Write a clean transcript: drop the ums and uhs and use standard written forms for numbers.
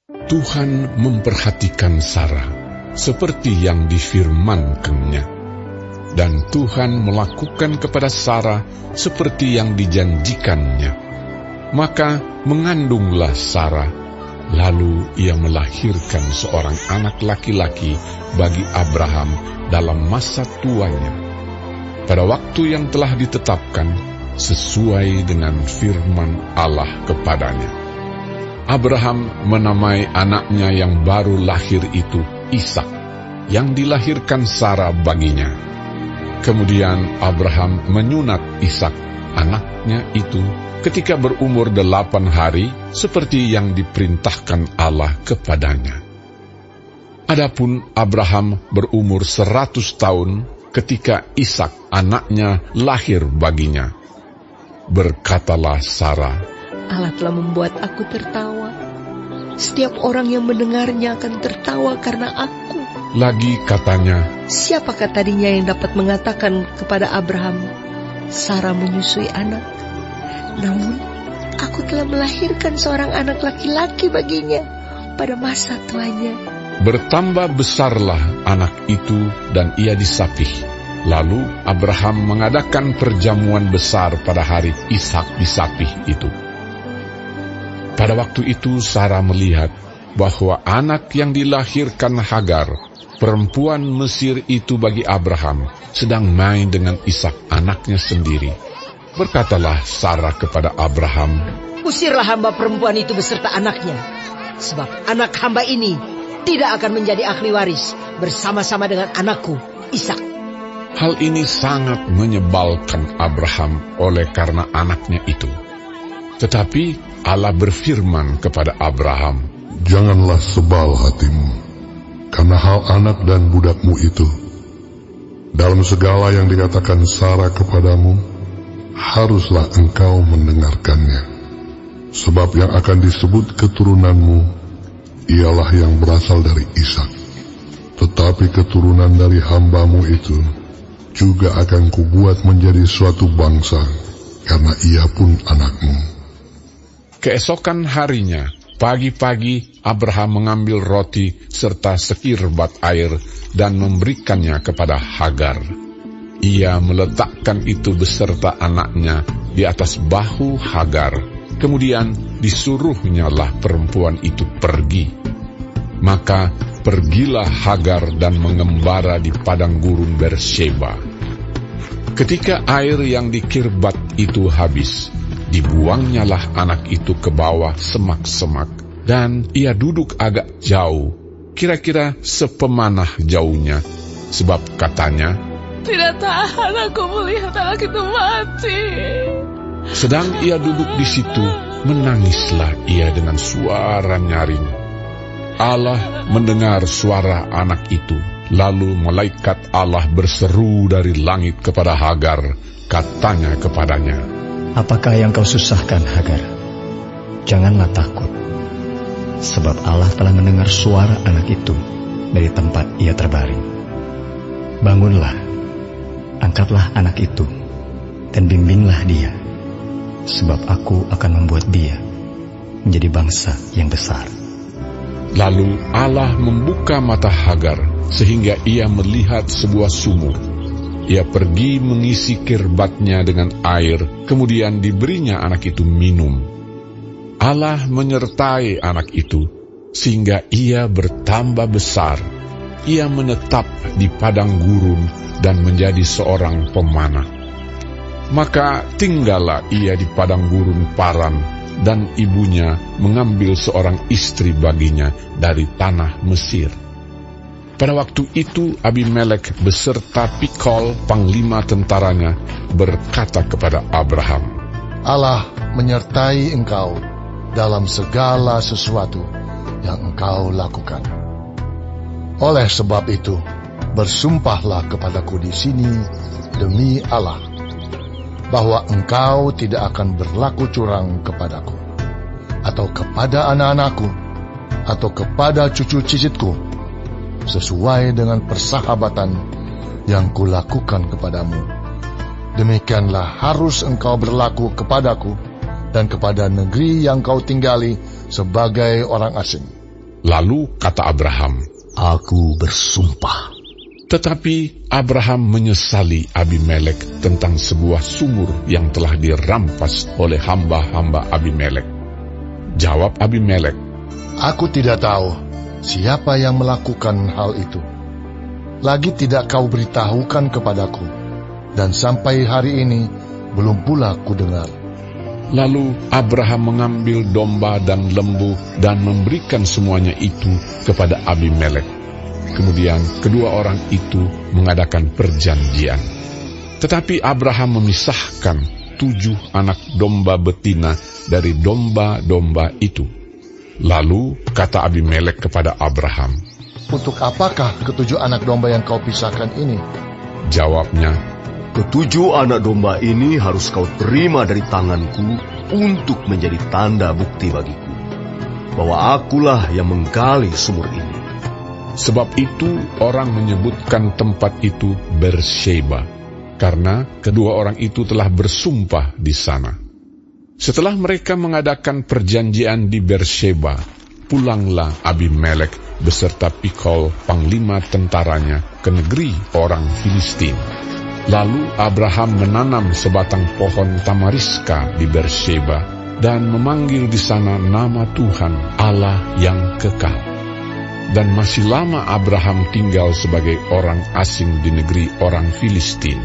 Tuhan memperhatikan Sarah seperti yang difirmankannya, dan Tuhan melakukan kepada Sarah seperti yang dijanjikannya. Maka mengandunglah Sarah, lalu ia melahirkan seorang anak laki-laki bagi Abraham dalam masa tuanya, pada waktu yang telah ditetapkan sesuai dengan firman Allah kepadanya. Abraham menamai anaknya yang baru lahir itu Ishak, yang dilahirkan Sarah baginya. Kemudian Abraham menyunat Ishak, anaknya itu, ketika berumur 8 hari, seperti yang diperintahkan Allah kepadanya. Adapun Abraham berumur 100 tahun ketika Ishak, anaknya, lahir baginya. Berkatalah Sarah, Allah telah membuat aku tertawa. Setiap orang yang mendengarnya akan tertawa karena aku. Lagi katanya, siapakah tadinya yang dapat mengatakan kepada Abraham, Sarah menyusui anak? Namun, aku telah melahirkan seorang anak laki-laki baginya pada masa tuanya. Bertambah besarlah anak itu dan ia disapih. Lalu Abraham mengadakan perjamuan besar pada hari Ishak disapih itu. Pada waktu itu Sarah melihat bahwa anak yang dilahirkan Hagar, perempuan Mesir itu bagi Abraham, sedang main dengan Ishak anaknya sendiri. Berkatalah Sarah kepada Abraham, usirlah hamba perempuan itu beserta anaknya, sebab anak hamba ini tidak akan menjadi ahli waris bersama-sama dengan anakku Ishak. Hal ini sangat menyebalkan Abraham oleh karena anaknya itu. Tetapi Allah berfirman kepada Abraham, janganlah sebal hatimu karena hal anak dan budakmu itu. Dalam segala yang dikatakan Sarah kepadamu, haruslah engkau mendengarkannya. Sebab yang akan disebut keturunanmu ialah yang berasal dari Ishak. Tetapi keturunan dari hambamu itu juga akan kubuat menjadi suatu bangsa, karena ia pun anakmu. Keesokan harinya, pagi-pagi Abraham mengambil roti serta sekirbat air dan memberikannya kepada Hagar. Ia meletakkan itu beserta anaknya di atas bahu Hagar. Kemudian disuruhnyalah perempuan itu pergi. Maka pergilah Hagar dan mengembara di padang gurun Beersheba. Ketika air yang dikirbat itu habis, dibuangnyalah anak itu ke bawah semak-semak, dan ia duduk agak jauh, kira-kira sepemanah jauhnya, sebab katanya, tidak tahan aku melihat anak itu mati. Sedang ia duduk di situ, menangislah ia dengan suara nyaring. Allah mendengar suara anak itu, lalu malaikat Allah berseru dari langit kepada Hagar, katanya kepadanya, apakah yang kau susahkan, Hagar? Janganlah takut, sebab Allah telah mendengar suara anak itu dari tempat ia terbaring. Bangunlah, angkatlah anak itu, dan bimbinglah dia, sebab aku akan membuat dia menjadi bangsa yang besar. Lalu Allah membuka mata Hagar, sehingga ia melihat sebuah sumur. Ia pergi mengisi kirbatnya dengan air, kemudian diberinya anak itu minum. Allah menyertai anak itu, sehingga ia bertambah besar. Ia menetap di padang gurun dan menjadi seorang pemanah. Maka tinggallah ia di padang gurun Paran, dan ibunya mengambil seorang istri baginya dari tanah Mesir. Pada waktu itu Abimelek beserta Pikol, panglima tentaranya, berkata kepada Abraham, Allah menyertai engkau dalam segala sesuatu yang engkau lakukan. Oleh sebab itu, bersumpahlah kepadaku di sini demi Allah, bahwa engkau tidak akan berlaku curang kepadaku, atau kepada anak-anakku, atau kepada cucu cicitku, sesuai dengan persahabatan yang kulakukan kepadamu. Demikianlah harus engkau berlaku kepadaku dan kepada negeri yang kau tinggali sebagai orang asing. Lalu kata Abraham, Aku bersumpah. tetapi Abraham menyesali Abimelek tentang sebuah sumur yang telah dirampas oleh hamba-hamba Abimelek. Jawab Abimelek, Aku tidak tahu siapa yang melakukan hal itu. Lagi tidak kau beritahukan kepadaku, dan sampai hari ini belum pula ku dengar. Lalu Abraham mengambil domba dan lembu dan memberikan semuanya itu kepada Abimelek. Kemudian kedua orang itu mengadakan perjanjian. Tetapi Abraham memisahkan 7 anak domba betina dari domba-domba itu. Lalu kata Abimelek kepada Abraham, Untuk apakah ke-7 anak domba yang kau pisahkan ini? Jawabnya, Ke-7 anak domba ini harus kau terima dari tanganku untuk menjadi tanda bukti bagiku, bahwa akulah yang menggali sumur ini. sebab itu orang menyebutkan tempat itu Beersheba, karena kedua orang itu telah bersumpah di sana. Setelah mereka mengadakan perjanjian di Beersheba, pulanglah Abimelek beserta Pikol, panglima tentaranya, ke negeri orang Filistin. Lalu Abraham menanam sebatang pohon tamariska di Beersheba dan memanggil di sana nama Tuhan Allah yang kekal. Dan masih lama Abraham tinggal sebagai orang asing di negeri orang Filistin.